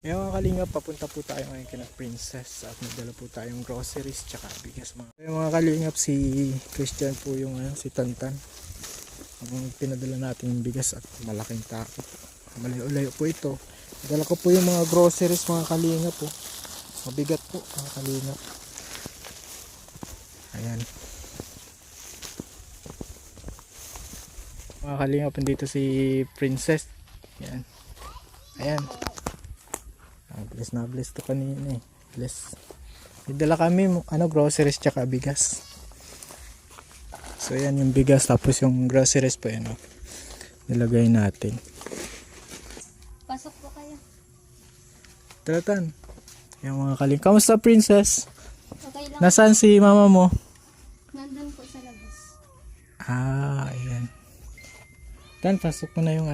Ngayon mga kalingap, papunta po tayo ngayon kina Princess at nagdala po tayong groceries tsaka bigas mga. Ngayon mga kalingap, si Christian po yung si Tantan. Ang pinadala natin yung bigas at malaking tako. Malayo-layo po ito. Nagdala ko po yung mga groceries mga kalingap po. Mabigat po mga kalingap. Ayan. Mga kalingap, dito si Princess. Ayan. Ayan. Bless to kanina eh. Bless. Idala kami groceries tsaka bigas. So yan yung bigas tapos yung groceries po yan. Nilagay natin. Pasok po kayo. Talatan. Yung mga kaling. Kamusta Princess? Okay lang. Nasaan si mama mo? Nandun po sa labas. Ayan. Tan, pasok mo na yung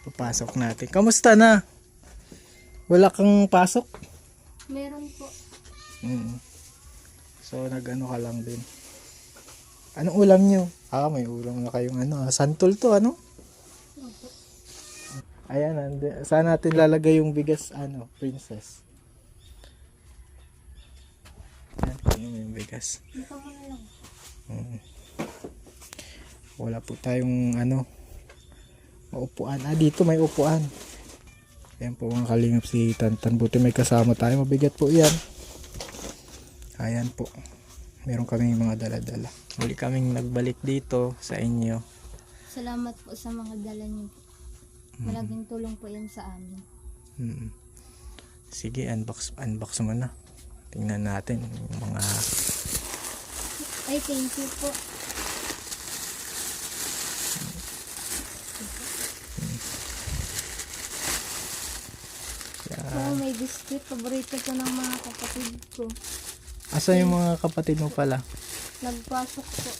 Papasok natin. Kamusta na? Wala kang pasok? Meron po. So nag-ka lang din. Anong ulam nyo? May ulam na kayong santol to Opo. Ayan, saan natin lalagay yung bigas Princess? Ayan yung bigas. Dito mo na lang. Wala po tayong maupuan. Dito may upuan. Ayan po mga kalingap si Tantan. Buti may kasama tayo. Mabigat po yan. Ayan po. Meron kaming mga dala-dala. Muli kaming nagbalik dito sa inyo. Salamat po sa mga dala niyo po. Malaking tulong po yan sa amin. Sige, unbox mo na. Tingnan natin yung mga... Ay, thank you po. Oh, may biscuit. Paborito ko ng mga kapatid ko. Asa yung mga kapatid mo pala? Nagpasok po.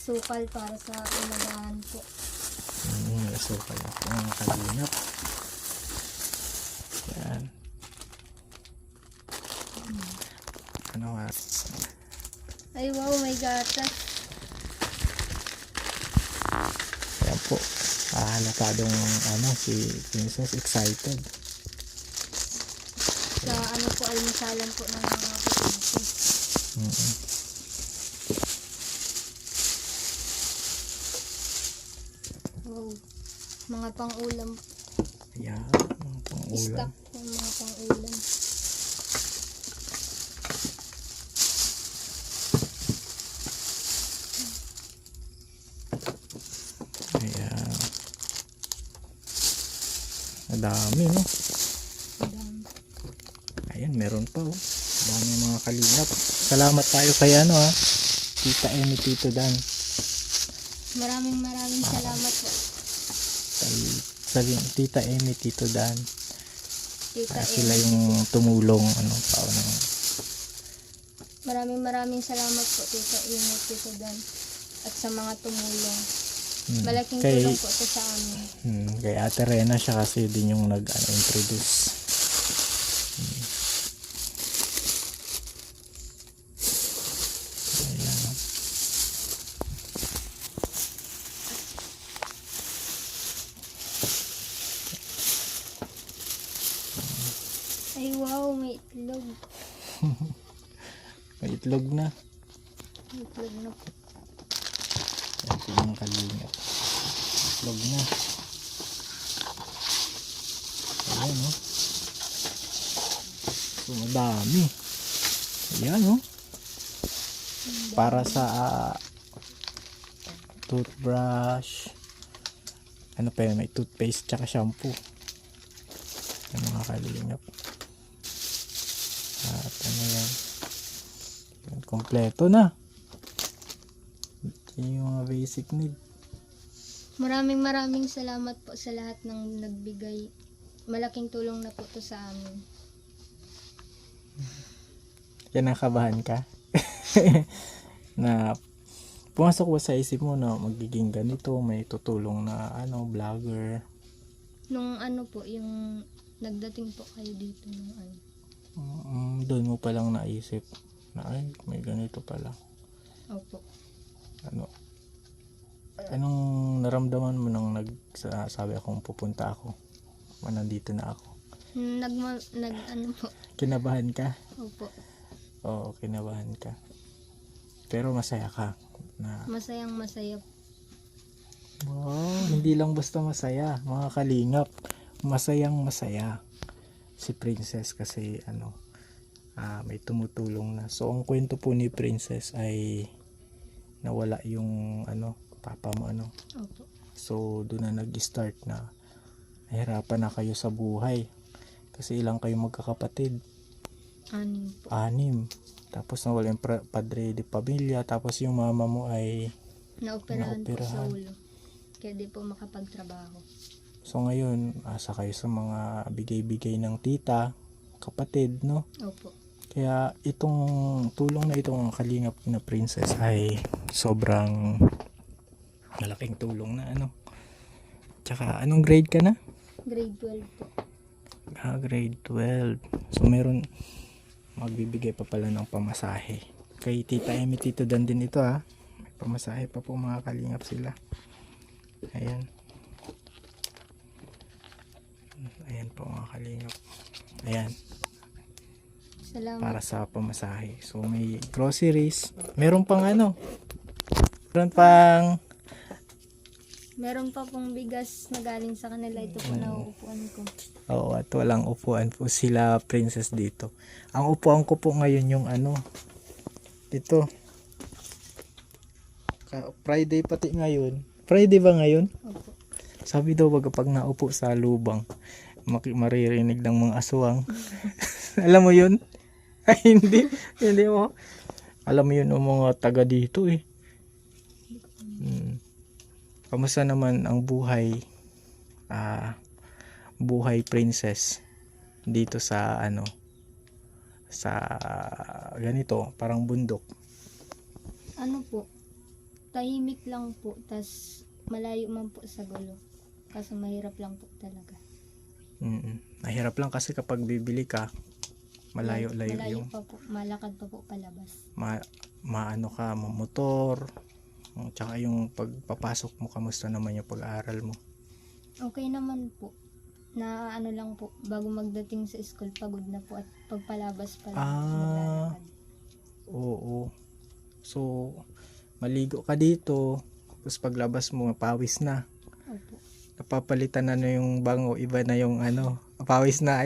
Sukal para sa inagahan po. Sukal na po mga kalingap. Yan. Ay, wow, may gatas. Yan po. Halatadong si Princess excited. Sa po, almusalan po ng mga kapatid ko. Wow. Mga pang-ulam. Ayan, mga pang-ulam. Stock po mga pang-ulam. Ayan. Madami, no? Madami. Ayan, meron pa, Dami mga kalingap. Salamat tayo kay Tita Emi, Tito Dan. Maraming salamat po. Sabi Tita Emi, Tito Dan. Tita Sila Emi. yung tumulong Maraming salamat po Tita Emi, Tito Dan. At sa mga tumulong. Malaking tulong po ito sa amin. Kay Ate Rena siya kasi din yung nag-introduce. Ayan. Ay wow, may itlog. May itlog na. May itlog na po. Yan po yung kalingap. Itlog na. Ayan So madami. Ayan Para sa toothbrush. Pa yun? May toothpaste tsaka shampoo. Yung mga kalingap. At yan. Kompleto na. Yung mga basic need. Maraming salamat po sa lahat ng nagbigay. Malaking tulong na po to sa amin. Yan, nakabahan ka? Na pumasok ba sa isip mo na magiging ganito, may tutulong na vlogger? Nung po, yung nagdating po kayo dito nung Doon mo palang naisip na may ganito pala. Opo. Anong naramdaman mo nang sabi akong pupunta ako? Nandito na ako. Ano po. Kinabahan ka? Opo. Oo, kinabahan ka. Pero masaya ka na Masayang masaya. wow, hindi lang basta masaya, mga kalingap. Masayang masaya si Princess kasi may tumutulong na. So ang kwento po ni Princess ay nawala yung papa mo Opo. So doon na nag-start na nahirapan na kayo sa buhay. Kasi ilang kayo magkakapatid? 6 po. 6. Tapos nawala yung padre de pamilya. Tapos yung mama mo ay Naoperahan po sa Naoperahan. ulo. Kaya di po makapagtrabaho. so ngayon asa kayo sa mga bigay-bigay ng tita, kapatid, no? Opo. Kaya itong tulong na itong kalingap na Princess ay sobrang malaking tulong na Tsaka anong grade ka na? Grade 12 po. Grade 12. So meron magbibigay pa pala ng pamasahe. Kay Tita Amy, Tito Dan din ito May pamasahe pa po mga kalingap sila. Ayan. Ayan po mga kalingap. Ayan. Salamat. Para sa pamasahe. So may groceries. Meron pang Meron pang Meron pa pong bigas na galing sa kanila. Ito po nauupuan ko. oo, at walang upuan po sila Princess dito. Ang upuan ko po ngayon yung ito. Friday pati ngayon. Friday ba ngayon? Opo. Sabi daw wag pag naupo sa lubang maririnig ng mga aswang. Alam mo yun? Ay hindi mo. Alam mo yun ng mga taga dito Kamusta naman ang buhay buhay Princess dito sa sa ganito parang bundok? Ano po? Tahimik lang po. Tas malayo man po sa gulo. Kaso mahirap lang po talaga. Mahirap lang kasi kapag bibili ka malayo-layo Malayo yung pa po. Malakad pa po palabas. maano ka motor tsaka yung pagpapasok mo kamusta naman yung pag-aaral mo? Okay naman po. Na ano lang po. Bago magdating sa school, pagod na po. At pagpalabas pa lang maglalakad. Oo. So maligo ka dito tapos paglabas mo pawis na. Opo. Napapalitan na yung bango, iba na yung pawis na.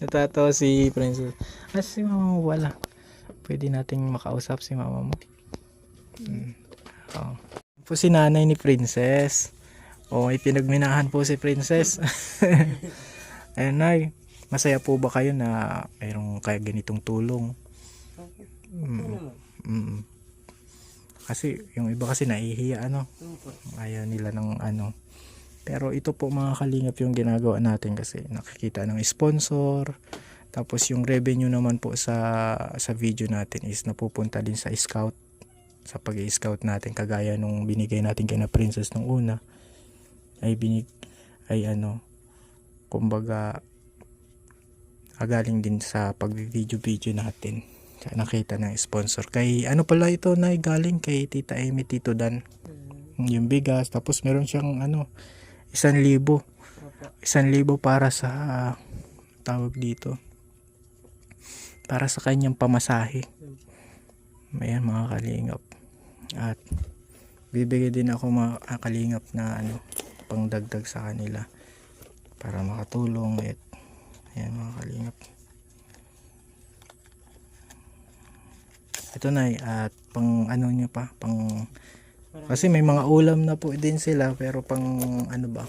Natatawa si Princess. Si mama mo wala. Pwede nating makausap si mama mo. Po si nanay ni Princess. May pinagminahan po si Princess. Ayun, Nay. Masaya po ba kayo na mayroong kaya ganitong tulong? Kasi yung iba kasi nahihiya ayaw nila ng pero ito po mga kalingap yung ginagawa natin kasi nakikita ng sponsor, tapos yung revenue naman po sa video natin is napupunta din sa scout, sa pag-i-scout natin, kagaya nung binigay natin kay na Princess nung una ay kumbaga galing din sa pag-video natin. Kaya nakita ng sponsor. Kay pala ito na galing kay Tita Amy, Tito Dan. Yung bigas. Tapos meron siyang 1,000. 1,000 para sa tawag dito. Para sa kanyang pamasahe. Ayan mga kalingap. At bibigay din ako mga kalingap na pangdagdag sa kanila para makatulong. Ayan mga kalingap. Ito na at pang nyo pa pang kasi may mga ulam na po din sila pero pang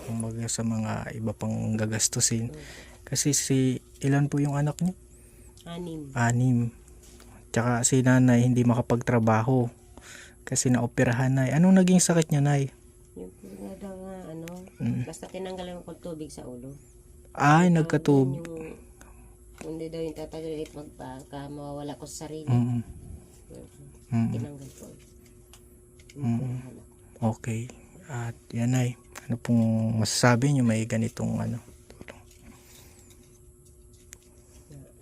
kumbaga sa mga iba pang gagastusin kasi ilan po yung anak niyo? 6. Tsaka si nanay hindi makapagtrabaho kasi naoperahan na. Anong naging sakit niya, Nay? Yung daw basta tinanggalan ko tubig sa ulo. Ay, nagkatubig. Hindi daw yung tatagal pagka mawawala ko sa sarili. Tinanggal ko. Okay. At yan ay, ano pong masasabi nyo may ganitong tulong?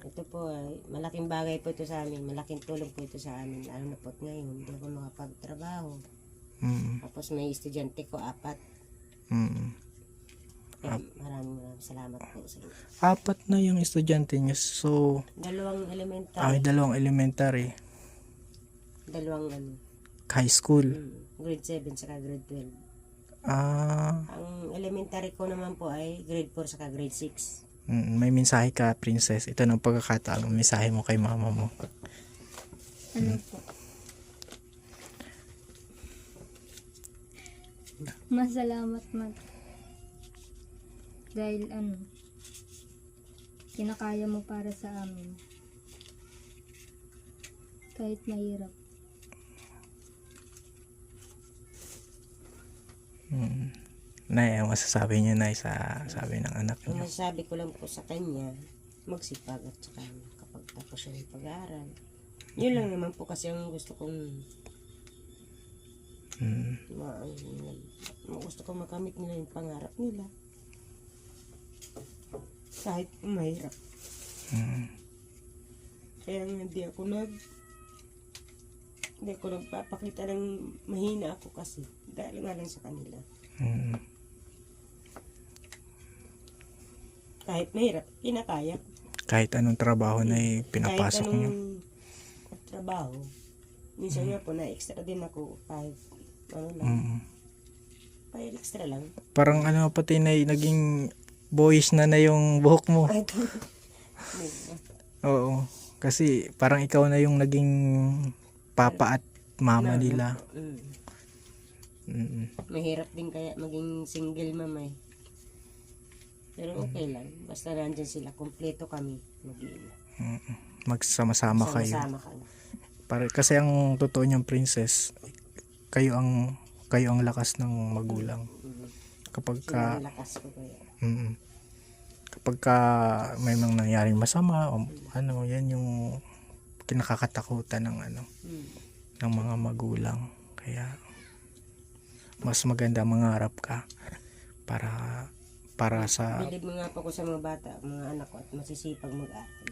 Ito po ay malaking bagay po ito sa amin. Malaking tulong po ito sa amin. Lalo na po ngayon, hindi ako makapagtrabaho. Mm. Tapos may estudyante ko, 4. Mm. Kaya maraming salamat po sa inyo. 4 na yung estudyante niyo. So, 2 elementary, ay 2 elementary, 2 high school. grade 7 saka grade 12. Ah, Ang elementary ko naman po ay grade 4 saka grade 6. may mensahe ka, princess. Ito ng pagkakataon, mensahe mo kay mama mo. Ano po? Masalamat dahil kinakaya mo para sa amin. Kahit mahirap. Nay, ang masasabi niya, Nay, sa sabi ng anak Ang niyo? masasabi ko lang po sa kanya, magsipag at saka kapag tapos siya ng pag-aaral. Yun lang naman po kasi ang gusto kong gusto kong makamit nila yung pangarap nila. Kahit mahirap. Kaya nga hindi ako nagpapakita ng mahina ako kasi dahil nga lang sa kanila. Kahit mahirap, kinakaya. Kahit anong trabaho na pinapasok Kahit niyo. anong trabaho, minsan nga po na-extra din ako kahit kahit extra lang. Parang pati na naging boyish na yung buhok mo. Oo. Kasi parang ikaw na yung naging papa at mama nila. Mahirap din kaya maging single mama eh. Pero okay lang. Basta nandyan sila. Kompleto kami. Magsama-sama kayo. Sama kami. Kasi ang totoo niyang princess, kayo ang lakas ng magulang. Kapag ka, Sila ang lakas ko kaya. kapag ka may mga nangyaring masama, yan yung kinakakatakutan ng ng mga magulang. Kaya mas maganda mangarap ka para sa Bilib mo nga po ko sa mga bata, mga anak ko at masisipag mag-aaral.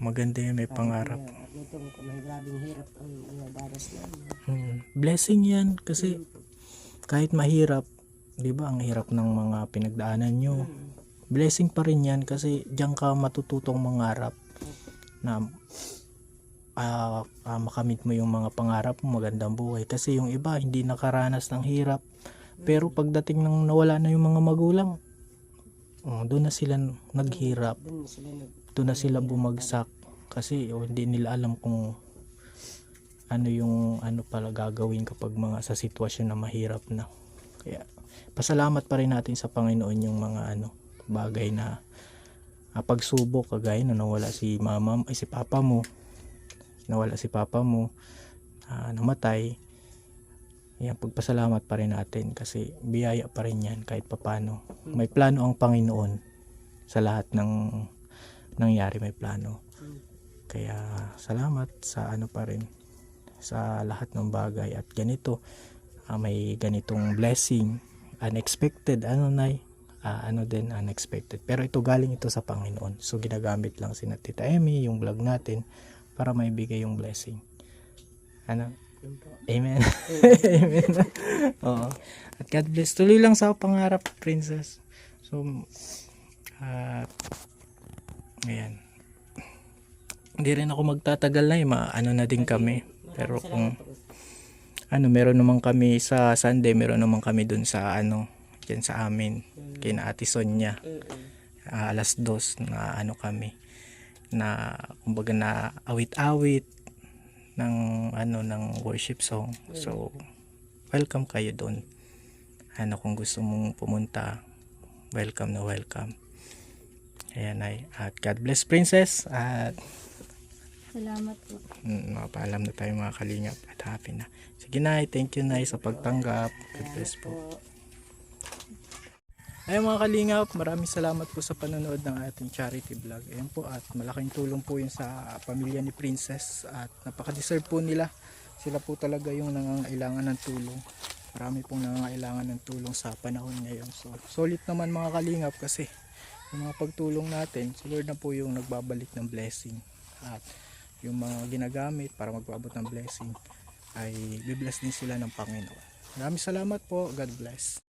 maganda yun, may pangarap. At nito ko may grabing hirap ang mga daras namin. Blessing yan kasi kahit mahirap, di ba, ang hirap ng mga pinagdaanan nyo, blessing pa rin yan kasi diyan ka matututong mangarap na makamit mo yung mga pangarap mo, magandang buhay. Kasi yung iba hindi nakaranas ng hirap, pero pagdating ng nawala na yung mga magulang, doon na sila naghirap, doon na sila bumagsak kasi hindi nila alam kung ano pala gagawin kapag sa sitwasyon na mahirap na. Kaya pasalamat pa rin natin sa Panginoon yung mga bagay na pagsubok, kagaya na nawala si papa mo, namatay. Yan, pagpasalamat pa rin natin kasi biyaya pa rin yan kahit papano. May plano ang Panginoon sa lahat ng nangyari, may plano. Kaya salamat sa pa rin sa lahat ng bagay at ganito, may ganitong blessing, unexpected, Nay, unexpected. Pero ito galing ito sa Panginoon. So ginagamit lang si Tita Emmy, yung vlog natin, para maibigay yung blessing. Amen. Amen. Oo. At God bless. Tuloy lang sa pangarap, princess. So, ayan. Hindi rin ako magtatagal na na din kami. Pero kung meron naman kami sa Sunday, meron naman kami dun sa dyan sa amin, kina Ate Sonia. Alas 2 na kami na kumbaga na awit-awit ng worship song. So welcome kayo doon. Kung gusto mong pumunta, welcome na welcome. Ayan ay, at God bless, princess, at Salamat po. mapaalam na tayo mga kalingap at happy na. Sige Nay, thank you Nay sa pagtanggap. God bless po. Ayun mga kalingap, maraming salamat po sa panonood ng ating charity vlog. Ayun po, at malaking tulong po yun sa pamilya ni Princess at napaka-deserve po nila. Sila po talaga yung nangangailangan ng tulong. Marami pong nangangailangan ng tulong sa panahon ngayon. So, solid naman mga kalingap kasi yung mga pagtulong natin, si Lord na po yung nagbabalik ng blessing. At yung mga ginagamit para magpaabot ng blessing ay bibless din sila ng Panginoon. Maraming salamat po. God bless.